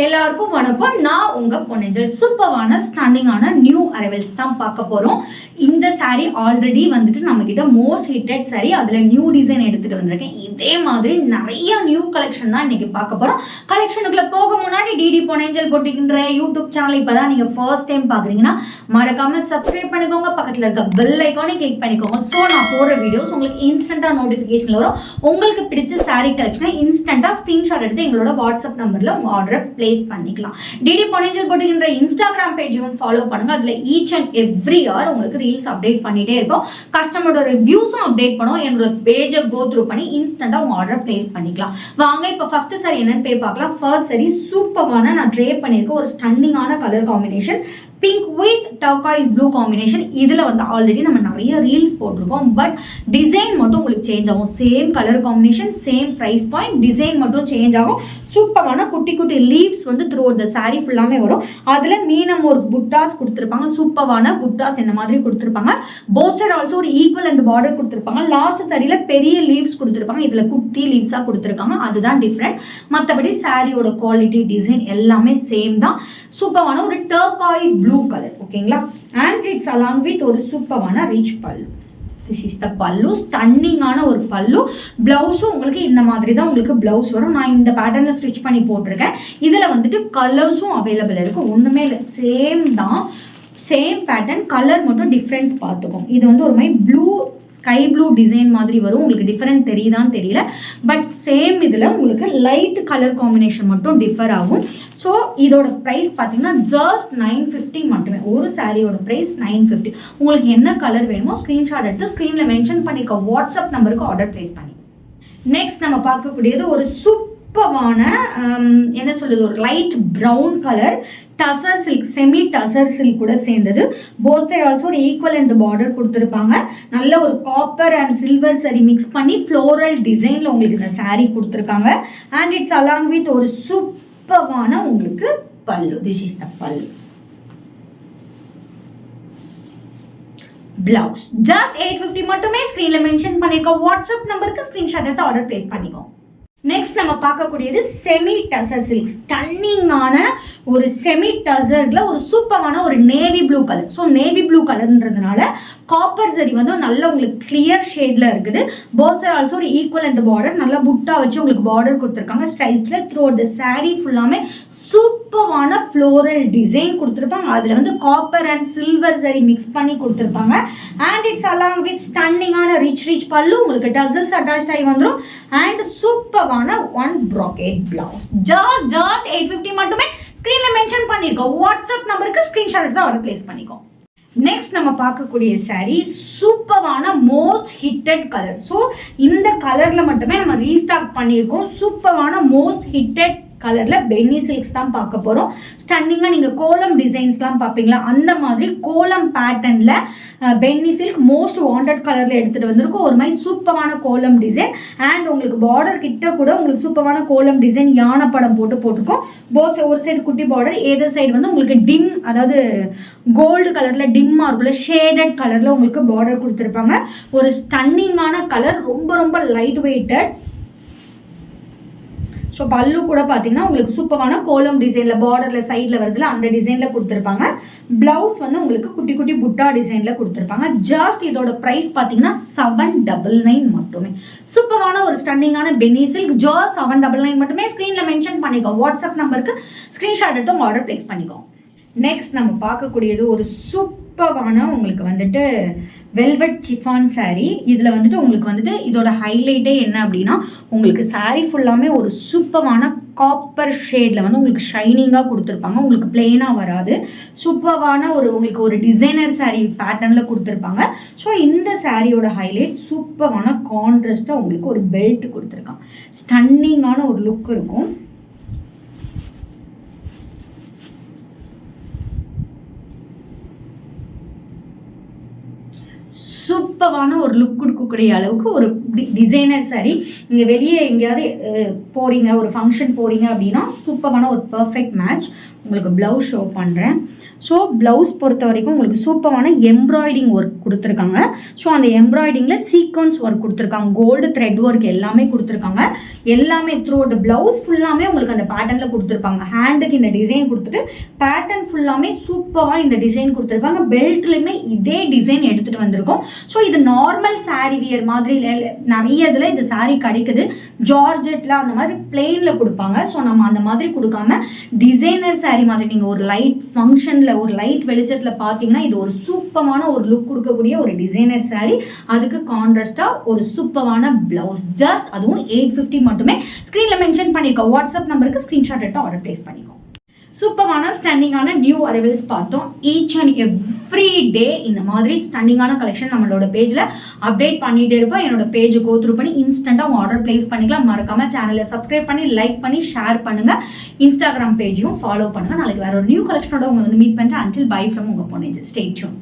எல்லாருக்கும் வணக்கம். நான் உங்க பொன்னேஞ்சல். சூப்பரான ஸ்டன்னிங்கான நியூ அரைவல்ஸ் தான் பார்க்க போறோம். இந்த சாரீ ஆல்ரெடி வந்துட்டு நம்ம கிட்ட மோஸ்ட் ஹிட்டட் சாரீ, அதுல நியூ டிசைன் எடுத்துட்டு வந்திருக்கேன். இதே மாதிரி நிறைய நியூ கலெக்ஷன் தான் இன்னைக்கு பார்க்க போறோம். கலெக்ஷனுக்குள்ள போக முன்னாடி டிடி பொன்னேஞ்சல் போட்டிக்கின்ற யூடியூப் சேனல் இப்பதான் நீங்க ஃபர்ஸ்ட் டைம் பாக்குறீங்கன்னா மறக்காம சப்ஸ்கிரைப் பண்ணிக்கோங்க, பக்கத்துல இருக்க பெல் ஐக்கானை கிளிக் பண்ணிக்கோங்க. ஸோ நான் போற வீடியோஸ் உங்களுக்கு இன்ஸ்டன்டா நோட்டிபிகேஷன் வரும். உங்களுக்கு பிடிச்ச சாரீ கலெக்ஷனை இன்ஸ்டன்டா ஸ்கிரீன்ஷாட் எடுத்து எங்களோட வாட்ஸ்அப் நம்பர்ல உங்க ஆர்டரை பண்ணிக்கலாம். டிடி பொன்னேஞ்சல் போட்டுக்கின்ற இன்ஸ்டாகிராம் பேஜையும் ஃபாலோ பண்ணுங்க. அதுல ஈச் அண்ட் எவ்ரி ஆர் உங்களுக்கு ரீல்ஸ் அப்டேட் பண்ணிட்டே இருப்போம். கஸ்டமரோட ரிவ்யூஸும் அப்டேட் பண்ணுவோம். என்னோட பேஜை கோ த்ரூ பண்ணி இன்ஸ்டன்டா உங்க ஆர்டர் பிளேஸ் பண்ணிக்கலாம். வாங்க இப்போ ஃபர்ஸ்ட் சாரி என்னன்னு போய் பார்க்கலாம். ஃபர்ஸ்ட் சாரி சூப்பரான நான் ட்ரே பண்ணியிருக்கேன். ஒரு ஸ்டன்னிங்கான colour combination, pink with turquoise blue combination. இதில் வந்து ஆல்ரெடி நம்ம நிறைய ரீல்ஸ் போட்டிருக்கோம். பட் டிசைன் மட்டும் உங்களுக்கு சேஞ்ச் ஆகும். Same colour combination, same price point, design மட்டும் சேஞ்ச் ஆகும். சூப்பரான குட்டி குட்டி லீவ்ஸ் வந்து த்ரூ த சாரீ ஃபுல்லாமே வரும். அதில் மீனம் ஒரு புட்டாஸ் கொடுத்துருப்பாங்க. சூப்பரான புட்டாஸ் இந்த மாதிரி கொடுத்துருப்பாங்க. போத் சைட் ஆல்சோ ஒரு ஈக்குவல் அண்ட் பார்டர் கொடுத்துருப்பாங்க. லாஸ்ட் சாரியில் பெரிய லீவ்ஸ் கொடுத்துருப்பாங்க. இதில் குட்டி லீவ்ஸாக கொடுத்துருக்காங்க. அதுதான் டிஃப்ரெண்ட். மற்றபடி சாரியோட குவாலிட்டி, டிசைன் எல்லாமே சேம் தான். சூப்பரான ஒரு டர்காய்ஸ் ப்ளூ கலர். ஓகேங்களா? அண்ட் இட்ஸ் அலாங் வித் ஒரு சூப்பரான ரிச் பல்லு. திஸ் இஸ் த பல்லு. ஸ்டன்னிங்கான ஒரு பல்லு. பிளவுஸும் உங்களுக்கு இந்த மாதிரி தான் உங்களுக்கு பிளவுஸ் வரும். நான் இந்த பேட்டர்ன்ல ஸ்டிச் பண்ணி போட்டிருக்கேன். இதில் வந்துட்டு கலர்ஸும் அவைலபிள் இருக்கு. ஒன்றுமே இல்லை, சேம் தான். சேம் பேட்டர்ன், கலர் மட்டும் டிஃப்ரென்ஸ் பார்த்துக்கோம். இது வந்து ஒரு மாதிரி ப்ளூ, ஸ்கை ப்ளூ டிசைன் மாதிரி வரும். உங்களுக்கு டிஃபரெண்ட் தெரியுதான்னு தெரியல. பட் சேம் இதில் உங்களுக்கு லைட் கலர் காம்பினேஷன் மட்டும் டிஃபர் ஆகும். ஸோ இதோட ப்ரைஸ் பார்த்தீங்கன்னா ஜஸ்ட் 950 மட்டுமே. ஒரு சாரியோட ப்ரைஸ் 950. உங்களுக்கு என்ன கலர் வேணுமோ ஸ்க்ரீன்ஷாட் எடுத்து ஸ்க்ரீனில் மென்ஷன் பண்ணிக்க வாட்ஸ்அப் நம்பருக்கு ஆர்டர் ப்ளேஸ் பண்ணி. நெக்ஸ்ட் நம்ம பார்க்கக்கூடியது ஒரு சூப்பரான என்ன சொல்லுது, ஒரு light brown colour tussar silk, semi tussar silk கூட சேர்ந்தது. போத் சைட் ஆல்சோ ஒரு ஈக்குவல் அண்ட் பார்டர் கொடுத்துருப்பாங்க. நல்ல ஒரு copper and silver zari mix பண்ணி ஃப்ளோரல் டிசைனில் உங்களுக்கு இந்த சாரீ கொடுத்துருக்காங்க. அண்ட் இட்ஸ் அலாங் வித் ஒரு சூப்பரான உங்களுக்கு பல்லு. திஸ் இஸ் த பல்லு. பிளவுஸ் ஜஸ்ட் 850 மட்டுமே. ஸ்க்ரீனில் மென்ஷன் பண்ணிருக்க வாட்ஸ்அப் நம்பருக்கு ஸ்க்ரீன்ஷாட் எடுத்து ஆர்டர் பிளேஸ் பண்ணிக்கோ. நெக்ஸ்ட் நம்ம பார்க்கக்கூடியது செமி டசர் சில்க். ஸ்டன்னிங்கான ஒரு செமி டசர்ல ஒரு சூப்பரான ஒரு navy blue colour. So navy blue கலர்ன்றதுனால காப்பர் சரி வந்து நல்ல உங்களுக்கு கிளியர் ஷேட்ல இருக்குது. போத் சைட் ஆல்சோ ஒரு ஈக்குவல் அண்ட் பார்டர், நல்லா புட்டா வச்சு உங்களுக்கு பார்டர் கொடுத்துருக்காங்க. ஸ்ட்ரைப்ல த்ரூ த சாரீ ஃபுல்லாமே சூப்பரான ஃப்ளோரல் டிசைன் கொடுத்துருப்பாங்க. அதில் வந்து copper and silver zari mix பண்ணி கொடுத்துருப்பாங்க. அண்ட் இட்ஸ் அலாங் வித் ஸ்டன்னிங்கான ரிச் பல்லு. உங்களுக்கு டசல்ஸ் அட்டாச் ஆகி வந்துடும். அண்ட் சூப்பரான ஒன் ப்ராக்கெட் பிளவுஸ். ஜஸ்ட் 850 மட்டுமே. ஸ்க்ரீன்ல மென்ஷன் பண்ணிருக்கோம் வாட்ஸ்அப் நம்பருக்கு ஸ்க்ரீன்ஷாட் எடுத்து ஆர்டர் பிளேஸ் பண்ணிக்கோ. நெக்ஸ்ட் நம்ம பார்க்கக்கூடிய சாரீ சூப்பரான மோஸ்ட் ஹிட்டட் கலர். ஸோ இந்த கலர்ல மட்டுமே நம்ம ரீஸ்டாக் பண்ணியிருக்கோம். சூப்பரான மோஸ்ட் ஹிட்டட் கலர்ல பென்னி சில்க்ஸ் தான் பார்க்க போறோம். ஸ்டன்னிங்கா நீங்க கோலம் டிசைன்ஸ்லாம் பார்ப்பீங்களா, அந்த மாதிரி கோலம் பேட்டர்ன்ல பென்னி சில்க் மோஸ்ட் வாண்டட் கலர்ல எடுத்துட்டு வந்திருக்கோம். ஒரு மாதிரி சூப்பரான கோலம் டிசைன். அண்ட் உங்களுக்கு பார்டர் கிட்ட கூட உங்களுக்கு சூப்பரான கோலம் டிசைன் யானை படம் போட்டிருக்கோம். போத் ஒரு சைடு குட்டி பார்டர், ஏதர் சைடு வந்து உங்களுக்கு டிம், அதாவது கோல்டு கலர்ல டிம்மா இருக்குல்ல, ஷேடட் கலர்ல உங்களுக்கு பார்டர் கொடுத்துருப்பாங்க. ஒரு ஸ்டன்னிங்கான கலர், ரொம்ப லைட் வெயிட்டட். ஸோ பல்லு கூட பார்த்தீங்கன்னா உங்களுக்கு சூப்பரான கோலம் டிசைனில் பார்டரில் சைடில் வருதுல அந்த டிசைனில் கொடுத்துருப்பாங்க. பிளவுஸ் வந்து உங்களுக்கு குட்டி குட்டி புட்டா டிசைனில் கொடுத்துருப்பாங்க. ஜஸ்ட் இதோட ப்ரைஸ் பார்த்தீங்கன்னா 799 மட்டுமே. சூப்பரான ஒரு ஸ்டன்னிங்கான பென்னி சில்க். ஜஸ்ட் 799 மட்டுமே. ஸ்க்ரீனில் மென்ஷன் பண்ணிக்கோ வாட்ஸ்அப் நம்பருக்கு ஸ்க்ரீன்ஷாட் எடுத்து ஆர்டர் பிளேஸ் பண்ணிக்கோ. நெக்ஸ்ட் நம்ம பார்க்கக்கூடியது ஒரு சூப்பரான உங்களுக்கு வந்துட்டு வெல்வெட் சிஃபான் சாரீ. இதில் வந்துட்டு உங்களுக்கு வந்துட்டு இதோட ஹைலைட்டே என்ன அப்படின்னா, உங்களுக்கு சாரீ ஃபுல்லாமே ஒரு சூப்பரான காப்பர் ஷேடில் வந்து உங்களுக்கு ஷைனிங்காக கொடுத்துருப்பாங்க. உங்களுக்கு பிளெயினாக வராது. சூப்பரான ஒரு உங்களுக்கு ஒரு டிசைனர் சாரீ பேட்டர்னில் கொடுத்துருப்பாங்க. ஸோ இந்த சாரியோட ஹைலைட் சூப்பரான கான்ட்ராஸ்ட்டாக உங்களுக்கு ஒரு பெல்ட் கொடுத்துருக்காங்க. ஸ்டன்னிங்கான ஒரு லுக் இருக்கும். சூப்பரான ஒரு லுக் கொடுக்கக்கூடிய அளவுக்கு ஒரு டிசைனர் சாரி. நீங்கள் வெளியே எங்கேயாவது போகிறீங்க, ஒரு ஃபங்க்ஷன் போகிறீங்க அப்படின்னா சூப்பரான ஒரு பர்ஃபெக்ட் மேட்ச். உங்களுக்கு ப்ளவுஸ் ஷோ பண்ணுறேன். ஸோ ப்ளவுஸ் பொறுத்த வரைக்கும் உங்களுக்கு சூப்பரான எம்ப்ராய்டிங் ஒர்க் கொடுத்துருக்காங்க. ஸோ அந்த எம்ப்ராய்டிங்கில் சீக்வன்ஸ் ஒர்க் கொடுத்துருக்காங்க, கோல்டு த்ரெட் ஒர்க் எல்லாமே கொடுத்துருக்காங்க. எல்லாமே த்ரூ த ப்ளவுஸ் ஃபுல்லாமே உங்களுக்கு அந்த பேட்டர்னில் கொடுத்துருப்பாங்க. ஹேண்டுக்கு இந்த டிசைன் கொடுத்துட்டு பேட்டர்ன் ஃபுல்லாமே சூப்பராக இந்த டிசைன் கொடுத்துருப்பாங்க. பெல்ட்லேயுமே இதே டிசைன் எடுத்துகிட்டு வந்திருக்கோம். ஸோ இது நார்மல் சாரீ வியர் மாதிரி நிறைய இதில் இந்த சாரீ கிடைக்குது. ஜார்ஜெட்டில் அந்த மாதிரி பிளெயினில் கொடுப்பாங்க. ஸோ நம்ம அந்த மாதிரி கொடுக்காம டிசைனர் சாரீ மாதிரி நீங்கள் ஒரு லைட் ஃபங்க்ஷனில் ஒரு லைட் வெளிச்சத்தில் பார்த்தீங்கன்னா இது ஒரு சூப்பரான ஒரு லுக் கொடுக்கக்கூடிய ஒரு டிசைனர் சாரீ. அதுக்கு கான்ட்ராஸ்டாக ஒரு சூப்பரான பிளவுஸ். ஜஸ்ட் அதுவும் 850 மட்டுமே. ஸ்க்ரீனில் மென்ஷன் பண்ணியிருக்கோம் வாட்ஸ்அப் நம்பருக்கு ஸ்க்ரீன்ஷாட் எடுத்து ஆர்டர் பிளேஸ் பண்ணிக்கோ. சூப்பரான ஸ்டன்னிங்கான நியூ அரைவல்ஸ் பார்த்தோம். ஈச் அண்ட் எவ்ரி டே இந்த மாதிரி ஸ்டன்னிங்கான கலெக்ஷன் நம்மளோட பேஜில் அப்டேட் பண்ணிகிட்டே இருப்போம். என்னோட பேஜை கோ த்ரூ பண்ணி இன்ஸ்டண்ட்டாக உங்கள் ஆர்டர் பிளேஸ் பண்ணிக்கலாம். மறக்காமல் சேனலை சப்ஸ்கிரைப் பண்ணி லைக் பண்ணி ஷேர் பண்ணுங்கள். இன்ஸ்டாகிராம் பேஜையும் ஃபாலோ பண்ணுங்கள். நாளைக்கு வேறு ஒரு நியூ கலெக்ஷனோட உங்களை வந்து மீட் பண்ணிட்டு அன்டில் பை ஃப்ரம் உங்கள் பொன்னேஜல். Stay tune.